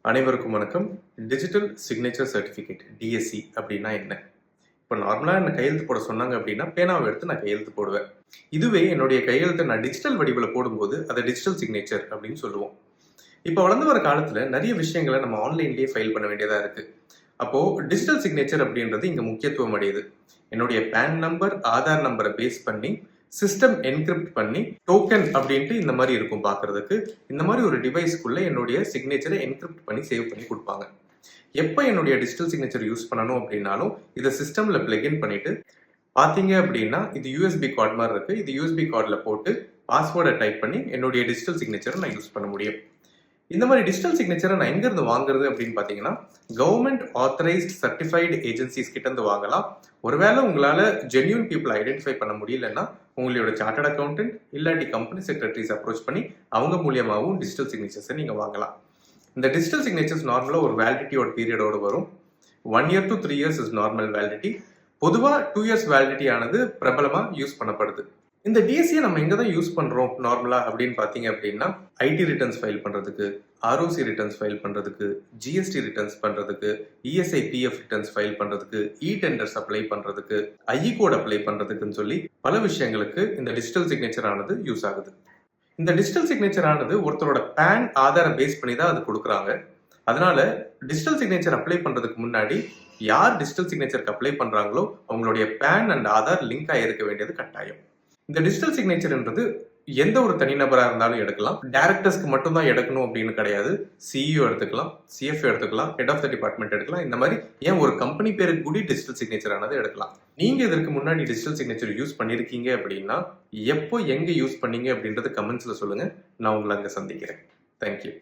அனைவருக்கும் வணக்கம். Digital signature certificate DSC அப்படின்னா என்ன? இப்போ நார்மலாக என்ன கையெழுத்து போட சொன்னாங்க அப்படின்னா பேனாவை எடுத்து நான் கையெழுத்து போடுவேன். இதுவே என்னுடைய கையெழுத்தை நான் டிஜிட்டல் வடிவில் போடும்போது அதை டிஜிட்டல் சிக்னேச்சர் அப்படின்னு சொல்லுவோம். இப்போ வளர்ந்து வர காலத்தில் நிறைய விஷயங்களை நம்ம ஆன்லைன்லேயே ஃபைல் பண்ண வேண்டியதாக இருக்குது. அப்போது டிஜிட்டல் சிக்னேச்சர் அப்படின்றது இங்கே முக்கியத்துவம் அடையுது. என்னுடைய பேன் நம்பர், ஆதார் நம்பரை பேஸ் பண்ணி சிஸ்டம் என்கிரிப்ட் பண்ணி டோக்கன் அப்படின்ட்டு இந்த மாதிரி இருக்கும் பார்க்கறதுக்கு. இந்த மாதிரி ஒரு டிவைஸ்க்குள்ள என்னுடைய சிக்னேச்சரை என்கிரிப்ட் பண்ணி சேவ் பண்ணி கொடுப்பாங்க. எப்போ என்னுடைய டிஜிட்டல் சிக்னேச்சர் யூஸ் பண்ணணும் அப்படின்னாலும் இதை சிஸ்டம்ல பிளக்இன் பண்ணிட்டு பார்த்தீங்க அப்படின்னா இது யூஎஸ்பி கார்டு மாதிரி இருக்கு. இது யூஎஸ்பி கார்டில் போட்டு பாஸ்வேர்டை டைப் பண்ணி என்னுடைய டிஜிட்டல் சிக்னேச்சரை நான் யூஸ் பண்ண முடியும். இந்த மாதிரி டிஜிட்டல் சிக்னேச்சரை நான் எங்கேருந்து வாங்குறது அப்படின்னு பார்த்தீங்கன்னா கவர்மெண்ட் ஆத்தரைஸ்ட் சர்டிஃபைடு ஏஜென்சிஸ் கிட்ட இருந்து வாங்கலாம். ஒருவேளை உங்களால் ஜென்யூன் பீப்புள் ஐடென்டிஃபை பண்ண முடியலன்னா உங்களோட சார்ட்டர்ட் அக்கௌண்டன்ட் இல்லாட்டி கம்பெனி செக்ரட்டரிஸ் அப்ரோச் பண்ணி அவங்க மூலியமாகவும் டிஜிட்டல் சிக்னேச்சர்ஸை நீங்கள் வாங்கலாம். இந்த டிஜிட்டல் சிக்னேச்சர்ஸ் நார்மலாக ஒரு வேலிடிட்டியோட பீரியடோடு வரும். 1 year to 3 years is normal validity. பொதுவாக 2 years வேலிடிட்டி ஆனது பிரபலமாக யூஸ் பண்ணப்படுது. இந்த டிஎஸ்சியை நம்ம எங்கே தான் யூஸ் பண்ணுறோம் நார்மலாக அப்படின்னு பார்த்தீங்க அப்படின்னா ஐடி ரிட்டர்ன்ஸ் ஃபைல் பண்ணுறதுக்கு, ஆர்ஓசி ரிட்டர்ன்ஸ் ஃபைல் பண்ணுறதுக்கு, ஜிஎஸ்டி ரிட்டர்ன்ஸ் பண்ணுறதுக்கு, இஎஸ்ஐ பிஎஃப் ரிட்டர்ன்ஸ் ஃபைல் பண்ணுறதுக்கு, டெண்டர்ஸ் அப்ளை பண்ணுறதுக்கு, ஐஇ கோட் அப்ளை பண்ணுறதுக்குன்னு சொல்லி பல விஷயங்களுக்கு இந்த டிஜிட்டல் சிக்னேச்சர் ஆனது யூஸ் ஆகுது. இந்த டிஜிட்டல் சிக்னேச்சர் ஆனது ஒருத்தரோட பேன் ஆதாரை பேஸ் பண்ணி தான் அது கொடுக்குறாங்க. அதனால டிஜிட்டல் சிக்னேச்சர் அப்ளை பண்ணுறதுக்கு முன்னாடி யார் டிஜிட்டல் சிக்னேச்சருக்கு அப்ளை பண்ணுறாங்களோ அவங்களுடைய பேன் அண்ட் ஆதார் லிங்க் ஆகிருக்க வேண்டியது கட்டாயம். இந்த டிஜிட்டல் சிக்னேச்சர்ன்றது எந்த ஒரு தனிநபராக இருந்தாலும் எடுக்கலாம். டைரக்டர்ஸ்க்கு மட்டும் தான் எடுக்கணும் அப்படின்னு கிடையாது. சிஇஓ எடுத்துக்கலாம், சிஎஃப்ஓ எடுத்துக்கலாம், ஹெட் ஆஃப் த டிபார்ட்மெண்ட் எடுக்கலாம். இந்த மாதிரி ஏன் ஒரு கம்பெனி பேருக்கு கூட டிஜிட்டல் சிக்னேச்சர் ஆனது எடுக்கலாம். நீங்க இதற்கு முன்னாடி டிஜிட்டல் சிக்னேச்சர் யூஸ் பண்ணிருக்கீங்க அப்படின்னா எப்போ எங்க யூஸ் பண்ணீங்க அப்படின்றது கமெண்ட்ஸ்ல சொல்லுங்க. நான் உங்களை அங்க சந்திக்கிறேன். தேங்க்யூ.